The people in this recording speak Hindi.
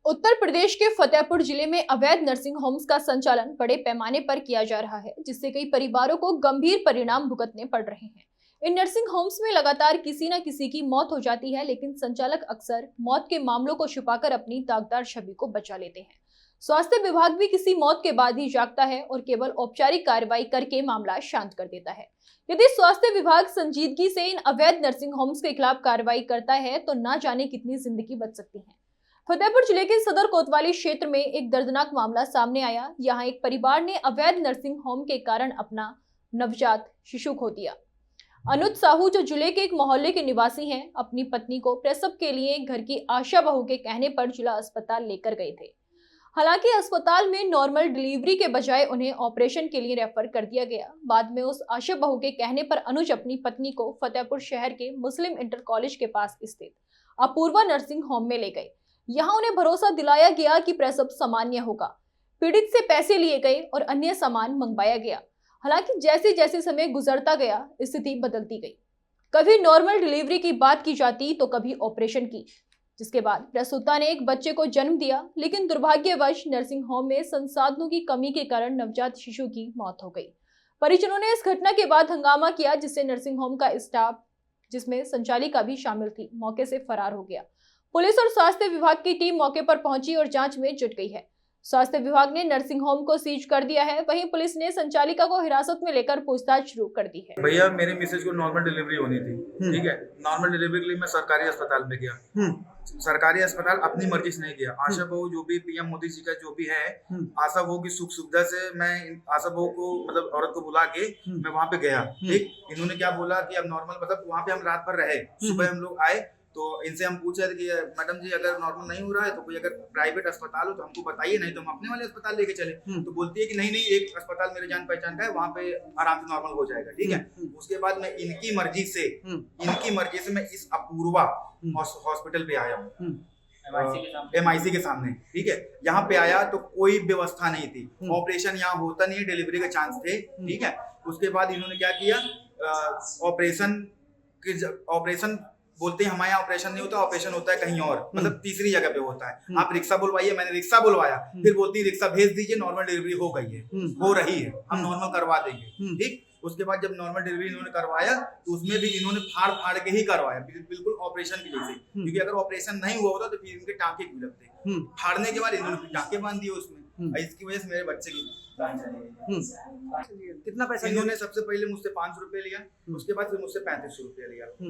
उत्तर प्रदेश के फतेहपुर जिले में अवैध नर्सिंग होम्स का संचालन बड़े पैमाने पर किया जा रहा है, जिससे कई परिवारों को गंभीर परिणाम भुगतने पड़ रहे हैं। इन नर्सिंग होम्स में लगातार किसी न किसी की मौत हो जाती है, लेकिन संचालक अक्सर मौत के मामलों को छुपाकर अपनी दागदार छवि को बचा लेते हैं। स्वास्थ्य विभाग भी किसी मौत के बाद ही जागता है और केवल औपचारिक कार्रवाई करके मामला शांत कर देता है। यदि स्वास्थ्य विभाग संजीदगी से इन अवैध नर्सिंग होम्स के खिलाफ कार्रवाई करता है तो न जाने कितनी जिंदगी बच सकती है। फतेहपुर जिले के सदर कोतवाली क्षेत्र में एक दर्दनाक मामला सामने आया। यहाँ एक परिवार ने अवैध नर्सिंग होम के कारण अपना नवजात शिशु खो दिया। अनुज साहू, जो जिले के एक मोहल्ले के निवासी हैं, अपनी पत्नी को प्रसव के लिए घर की आशा बहू के कहने पर जिला अस्पताल लेकर गए थे। हालांकि अस्पताल में नॉर्मल डिलीवरी के बजाय उन्हें ऑपरेशन के लिए रेफर कर दिया गया। बाद में उस आशा बहू के कहने पर अनुज अपनी पत्नी को फतेहपुर शहर के मुस्लिम इंटर कॉलेज के पास स्थित अपूर्वा नर्सिंग होम में ले गए। यहाँ उन्हें भरोसा दिलाया गया कि प्रसव सामान्य होगा। पीड़ित से पैसे लिए गए और अन्य सामान मंगवाया गया। हालांकि जैसे जैसे समय गुजरता गया, स्थिति बदलती गई। कभी नॉर्मल डिलीवरी की बात की जाती तो कभी ऑपरेशन की, जिसके बाद प्रसूता ने एक बच्चे को जन्म दिया। लेकिन दुर्भाग्यवश नर्सिंग होम में संसाधनों की कमी के कारण नवजात शिशु की मौत हो गई। परिजनों ने इस घटना के बाद हंगामा किया, जिससे नर्सिंग होम का स्टाफ, जिसमें संचालिका भी शामिल थी, मौके से फरार हो गया। पुलिस और स्वास्थ्य विभाग की टीम मौके पर पहुंची और जांच में जुट गई है। स्वास्थ्य विभाग ने नर्सिंग होम को सीज कर दिया है। वहीं पुलिस ने संचालिका को हिरासत में लेकर पूछताछ शुरू कर दी है। भैया, मेरे मिसेज को नॉर्मल डिलीवरी होनी थी, ठीक है। नॉर्मल डिलीवरी के लिए मैं सरकारी अस्पताल में गया। सरकारी अस्पताल अपनी मर्जी से नहीं गया। आशा बहू जो भी पीएम मोदी जी का जो भी है, आशा बहू की सुख सुविधा से मैं आशा बहू को मतलब औरत को बुला के मैं वहाँ पे गया। ठीक, इन्होंने क्या बोला कि अब नॉर्मल मतलब वहाँ पे हम रात भर रहे। सुबह हम लोग आए तो इनसे हम पूछ रहे थे कि मैडम जी, अगर नॉर्मल नहीं हो रहा है तो कोई अगर प्राइवेट अस्पताल हो तो हमको बताइए, नहीं तो हम अपने वाले अस्पताल लेके चले। तो बोलती है कि नहीं, एक अस्पताल मेरे जान पहचान का है, वहाँ पे आराम से नॉर्मल हो जाएगा। ठीक है। उसके बाद मैं इनकी मर्जी से मैं इस अपूर्वा हॉस्पिटल पे आया हूँ, MIC के सामने। ठीक है। यहाँ पे आया तो कोई व्यवस्था नहीं थी। ऑपरेशन यहाँ होता नहीं है, डिलीवरी के चांस थे। ठीक है। उसके बाद इन्होंने क्या किया, ऑपरेशन बोलते हैं हमारे यहाँ ऑपरेशन नहीं होता, ऑपरेशन होता है कहीं और, मतलब तीसरी जगह पे होता है। आप रिक्शा बुलवाइए, मैंने रिक्शा बुलवाया, फिर बोलती है रिक्शा भेज दीजिए, नॉर्मल डिलीवरी हो गई है, हो रही है, हम नॉर्मल करवा देंगे। ठीक। उसके बाद जब नॉर्मल डिलीवरी इन्होंने करवाया तो उसमें भी इन्होंने फाड़ के ही करवाया, बिल्कुल ऑपरेशन की जैसे। क्योंकि अगर ऑपरेशन नहीं हुआ होता तो फिर इनके टाँके क्यों लगते। फाड़ने के बाद इन्होंने टाँके बांध दिए उसमें। इसकी वजह से मेरे बच्चे की जान चली गई। कितना पैसा इन्होंने सबसे पहले मुझसे 500 रुपए लिया, उसके बाद फिर मुझसे 3500 रुपया लिया।